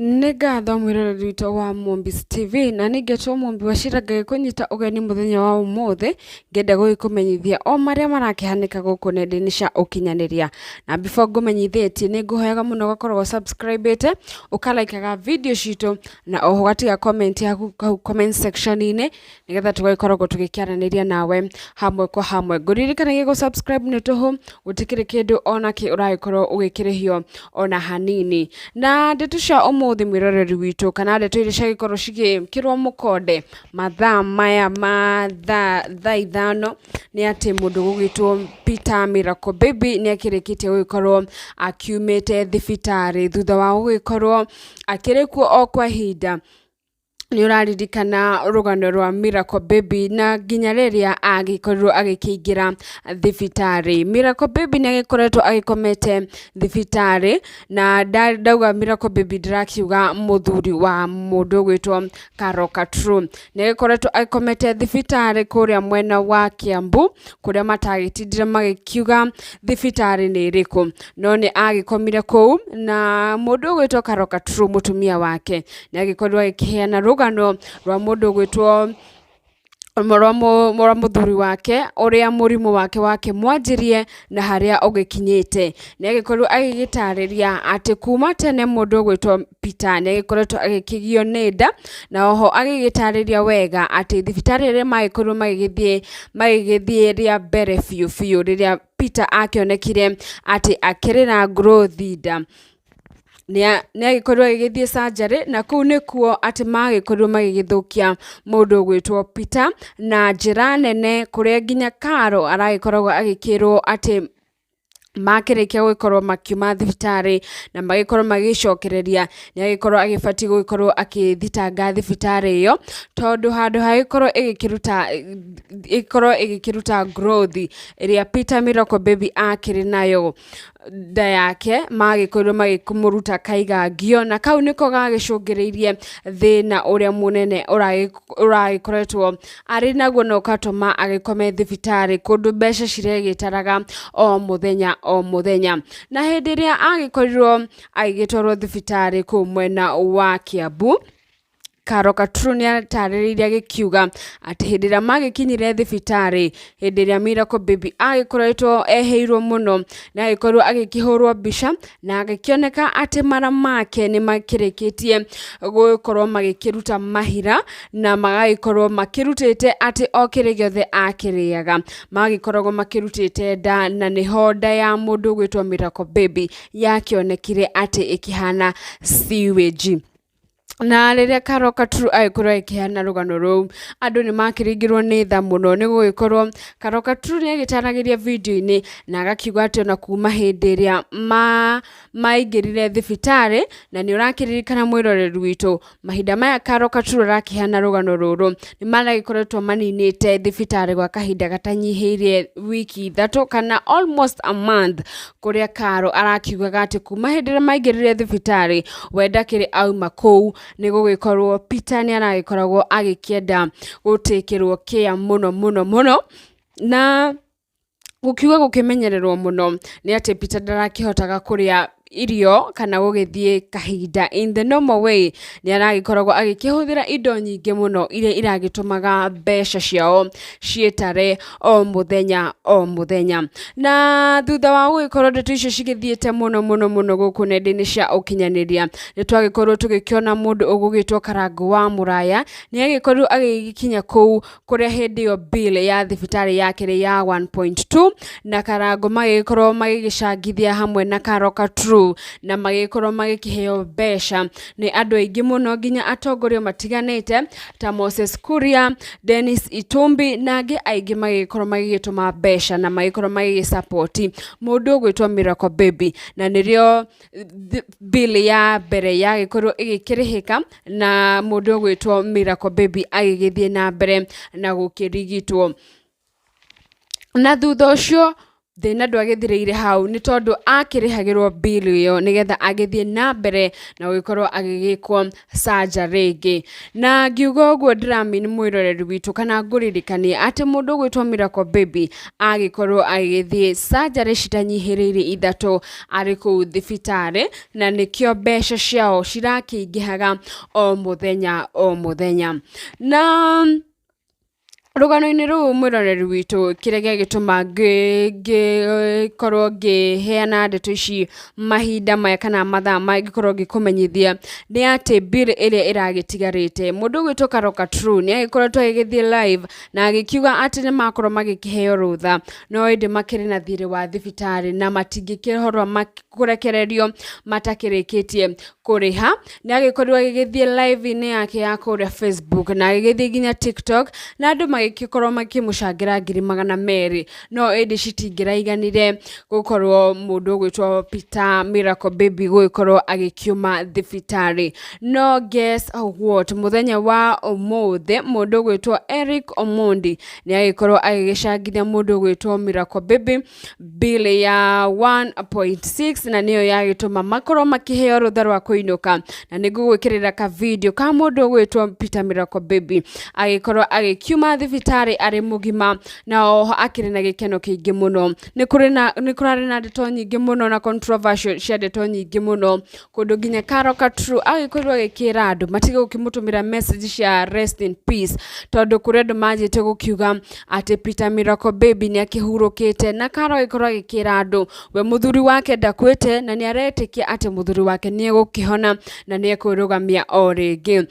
Nĩ ngatho mwĩroreri witũ wa Mombis TV na nĩ ngetwo Mombi waciraga kũnyita ũgeni mũthenya wa ũmũthĩ ngenda gũgĩkũmenyithia o marĩa marakĩhanĩka gũkũ nenda-inĩ cia ũkinyanĩria. Na before ngũmenyithĩtie nĩ ngũhoyaga mũno ũgakorwo subscribĩte ũkalaikaga video citũ na oho gatiga comment yaku hau comment section-inĩ nĩgetha tũgagĩkoragwo tũgĩkĩaranĩria nawe hamwe kwa hamwe. Ngũririkanagia gũ subscribe nĩ tũhũ gũtikĩrĩ kĩndũ onakĩ ũragĩkorwo ũgĩkĩrĩhio ona hanini. Na ndeto cia ũmũthĩ mwĩroreri witũ kana ndeto iria ciagĩkorwo cigĩkĩrwo mũkonde mathaa maya ma thaa ithano nĩ atĩ mũndũ gũgĩtwo Peter Miracle Baby nĩ akĩrĩkĩtie gũgĩkorwo akiumĩte thibitarĩ thutha wa gũgĩkorwo akĩrĩ kuo o kwa ihinda. Nĩ ũraririkana rũgano rwa Miracle Baby na nginya rĩrĩa agĩkorirwo agĩkĩingĩra thibitarĩ. Miracle Baby nĩ agĩkoretwo agĩkomete thibitarĩ na ndauga Miracle Baby ndĩrakiuga mũthuri wa mũndũ ũgwĩtwo Karoka True. Nĩ agĩkoretwo agĩkomete thibitarĩ kũrĩa mwena wa Kiambu kũrĩa matagĩtindire magĩkiuga thibitarĩ nĩ ĩrĩkũ. No nĩ agĩkomire kũu na mũndũ ũgwĩtwo Karoka True mũtumia wake nĩ agĩkorirwo agĩkĩheana rũgano rwa mũndũ ũgwĩtwo mũthuri wake ũrĩa mũrimũ wake wakĩmwanjirie na harĩa ũgĩkinyĩte. Nĩ agĩkorirwo agĩgĩtarĩria atĩ kuma tene mũndũ ũgwĩtwo Peter nĩ agĩkoretwo agĩkĩgio nĩ nda na oho agĩgĩtarĩria wega atĩ thibitarĩ rĩrĩa magĩkorirwo magĩgĩthiĩ rĩa mbere biũ rĩrĩa Peter akĩonekire atĩ akĩrĩ na growth nda nĩ agĩkorirwo agĩgĩthiĩ surgery na kũu nĩkuo atĩ magĩkorirwo magĩgĩthũkia mũndũ ũgwĩtwo Peter na njĩra nene kũrĩa nginya Karo aragĩkoragwo agĩkĩrwo atĩ makĩrĩkia gũgĩkorwo makiuma thibitarĩ na magĩkorwo magĩcokereria nĩ agĩkorwo agĩbatiĩ gũgĩkorwo agĩthitanga thibitarĩ ĩyo tondũ handũ hagĩkorwo ĩgĩkĩruta growth ĩrĩa Peter Miracle Baby akĩrĩ nayo nda yake magĩkorirwo magĩkũmũruta kaigangio na kau nĩko gagĩcũngĩrĩirie thĩna ũrĩa mũnene ũragĩkoretwo arĩ naguo na ũgatũma agĩkome thibitarĩ kũndũ mbeca ciregĩtaraga o mũthenya. Na hĩndĩ ĩrĩa agĩkorirwo agĩgĩtwarwo thibitarĩ kũu mwena wa Kiambu, Karoka True nĩ atarĩrĩirie agĩkiuga atĩ hĩndĩ ĩrĩa magĩkinyire thibitarĩ hĩndĩ ĩrĩa Miracle Baby agĩkoretwo eheirwo mũno na agĩkorwo agĩkĩhũrwo mbica na agĩkĩoneka atĩ mara make nĩ makĩrĩkĩtie gũgĩkorwo magĩkĩruta mahira na magagĩkorwo makĩrutĩte atĩ o kĩrĩ gĩothe akĩrĩaga magĩkoragwo makĩrutĩte nda na nĩho nda ya mũndũ ũgwĩtwo Miracle Baby yakĩonekire atĩ ĩkĩhana sewage. Na rĩrĩa Karoka True agĩkorwo agĩkĩheana rũgano rũu andũ nĩ makĩringirwo nĩ tha mũno nĩ gũgĩkorwo Karoka True nĩ agĩtaragĩria video-inĩ na agakiuga atĩ ona kuma hĩndĩ ĩrĩa maingĩrire thibitarĩ na nĩ ũrakĩririkana mwĩroreri witũ mahinda maya Karoka True arakĩheana rũgano rũrũ nĩ maragĩkoretwo maninĩte thibitarĩ gwa kahinda gatanyihĩirie wiki ithatũ kana almost a month kũrĩa Karo arakiugaga atĩ kuma hĩndĩ ĩrĩa maingĩrire thibitarĩ we ndakĩrĩ auma kũu nĩ gũgĩkorwo Peter nĩ aragĩkoragwo agĩkĩenda gũtĩkĩrwo care mũno na gũkiuga gũkĩmenyererwo mũno nĩ atĩ Peter ndarakĩhotaga kũrĩa irio kana gũgĩthiĩ kahinda in the normal way nĩ aragĩkoragwo agĩkĩhũthĩra indo nyingĩ mũno iria iragĩtũmaga mbeca ciao ciĩtare o mũthenya. Na thutha wa gũgĩkorwo ndeto icio cigĩthiĩte mũno gũkũ nenda-inĩ cia ũkinyanĩria nĩ twagĩkorwo tũgĩkĩona mũndũ ũgũgĩtwo Karangu wa Mũraya nĩ agĩkorwo agĩkinya kũu kũrĩa hĩndĩ ĩyo bill ya thibitarĩ yakĩrĩ ya 1.2 na Karangu magĩkorwo magĩgĩcangithia hamwe na Karoka True na magĩkorwo magĩkĩheo mbeca nĩ andũ aingĩ mũno nginya atongoria matiganĩte ta Moses Kuria, Dennis Itumbi na angĩ aingĩ magĩkorwo magĩgĩtũma mbeca na magĩkorwo magĩgĩsupport mũndũ ũgwĩtwo Miracle Baby na nĩrĩo bill ya mbere yagĩkorwo ĩgĩkĩrĩhĩka na mũndũ ũgwĩtwo Miracle Baby agĩgĩthiĩ na mbere na gũkĩrigitwo. Na thutha ũcio thina ndwagithireire hau ni tondu akirihagirwo bill iyo nigetha agithie na mbere na gukorwo agigikwo surgery ingi. Na ngiuga uguo ndiramini mwiroreri witu kana nguririkanie ati mundu gwitwo Miracle Baby agikorwo agithie surgery citanyihiriire ithatu ari kuu thibitari, na nikio mbeca ciao cirakiingihaga o muthenya. Na rugano-ini ruu mwiroreri witu kiria gituma gikorwo ngiheana ndeto ici mahinda maya kana mathaa magikorwo ngikumenyithia ni ati bill iria iragitigarite mundu gwitwo Karoka True ni agikoretwo agithie live na agikiuga ati ni makorwo magikiheo rutha no indi makiri na thiri wa thibitari na matingikihorwa kurekererio matakirikitie kuriha. Ni agikorwo agithie live-ini yake ya kuria Facebook na agithie nginya TikTok na andu magikorwo makimushangira 200,000 no indi citingiraiganire gukorwo mundu gwitwo Peter Miracle Baby gukorwo agikiuma thibitari. No guess what, muthenya wa umuthi mundu gwitwo Eric Omondi ni agikorwo agigicangithia mundu gwitwo Miracle Baby bill ya 1.6 na niyo yagituma makorwo makiheo rutha rwa kuinuka. Na nigugwikirira ka video ka mundu gwitwo Peter Miracle Baby agikorwo agikiuma thibitari ari mugima na oho akiri na gikeno kiingi muno. Ni kurari na ndeto nyingi muno na controversial cia ndeto nyingi muno kundu nginya Karoka True agikorwo agikira andu matige gukimutumira message cia rest in peace tondu kuri andu manjite gukiuga ati Peter Miracle Baby ni akihurukite na Karo agikorwo agikira andu we muthuri wake ndakwite na ni aretikia ati muthuri wake ni egukihona na ni ekwirugamia o ringi.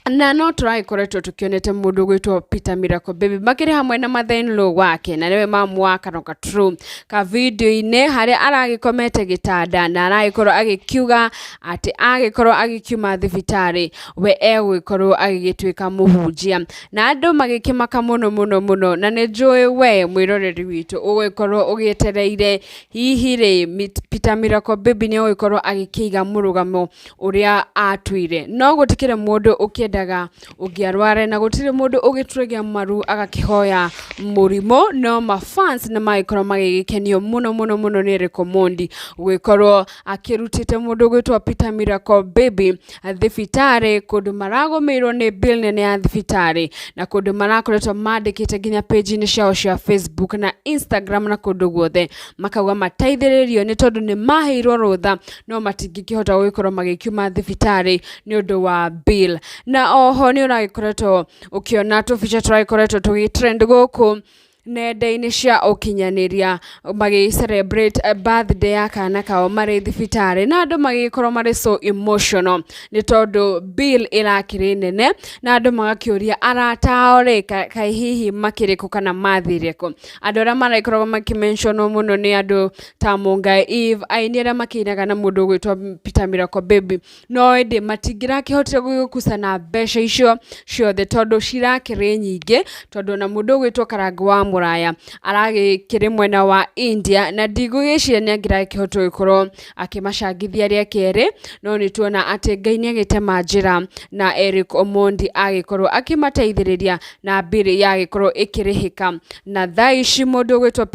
Na no turagikoretwo tukionete mundu gwitwo Peter Miracle Baby makiri hamwe na mother-in-law wake na niwe mamu wa Karoka True ka video-ine haria aragikomete gitanda na aragikorwo agikiuga ati agikorwo agikiuma thibitari we egwikorwo agigitwika muhunjia na andu magikimaka muno na ni njui we mwiroreri witu ugwikorwo ugietereire hihi ri Peter Miracle Baby ni ugwikorwo agikiiga murugamo uria atwire. No gutikire mundu ukiendaga ugiarware na gutire mundu ugitregia maru agakihoya murimo no mafans na maikorwo magigikenio muno ni Eric Omondi gwikorwo akirutite mundu gwitwa Peter Miracle Baby thibitari kundu maragomeirwo ni bill nene ya thibitari na kundu marakoretwo mandikite nginya page-ini ciao cia Facebook na Instagram na kundu guothe makauga mataithiririo ni tondu ni maheirwo rutha no matingikihota gwikorwo magikiuma thibitari ni undu wa bill. Na oho ni uragikoretwo ukiona tubica turagikoretwo tugitrend guku nenda-ini cia ukinyaniria magi celebrate birthday ya kana kao mari thibitari na andu magikorwo mari so emotional ni tondu bill irakiri nene na andu magakiuria arataore kai hihi makiriku kana mathireko. Andu aria maraikorwo makimention muno ni andu ta Mungai Eve aini aria makinaga na mundu gwitwo Peter Miracle Baby no indi matingirakihotire gukusana mbeca icio ciothe tondu cirakiri nyingi tondu na mundu gwitwo Karangu wa Muraya aragikiri mwena wa India na ndigugiciria ni angirakihoto ikorwo akimacangithia ria keri no ni tuona ati Ngai ni agitema njira na Eric Omondi agikorwo akimateithiriria na bill yagikorwo ikirihika na thaici mundu gwitwo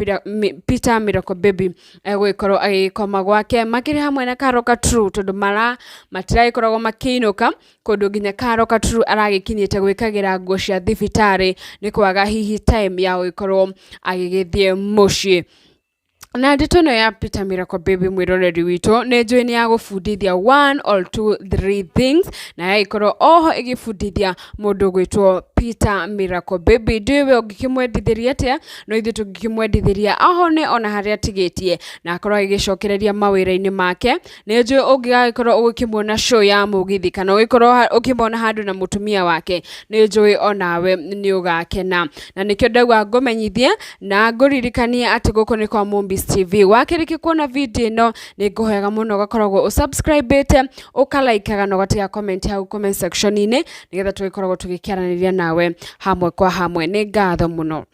Peter Miracle Baby egwikorwo agikoma gwake makiri hamwe na Karoka True tondu matiragikoragwo makiinuka kundu nginya Karoka True aragikinyite gwikagira nguo cia thibitari ni kwaga hihi time ya gwikorwo agigithie mucii. Na ndeto no ya Peter Miracle Baby mwiroreri witu ni njui ni ya gufundithia 1 or 2 3 things na yagikorwo oho igifundithia mundu gwitwo Peter Miracle Baby. Ndiwe ungikimwendithiria atia no ithu tungikimwendithiria aho ni ona haria tigitie na akorwo agicokereria mawira-ini make. Ni njui ungigakorwo ugikimwona show ya mugithi kana ugikorwo ukimwona handu na mutumia wake ni njui onawe ni ugakena na nikio ndagwa ngumenyithie na nguririkanie ati guko ni kwa Movies TV. Wakiriki kuona video ino ni nguhoyaga muno gakoragwo usubscribe-ite ukalikeaga no gatiga comment hau comment section-ini nigetha tugikoragwo tugikiaraniria nawe hamwe kwa hamwe. Ni ngatho muno.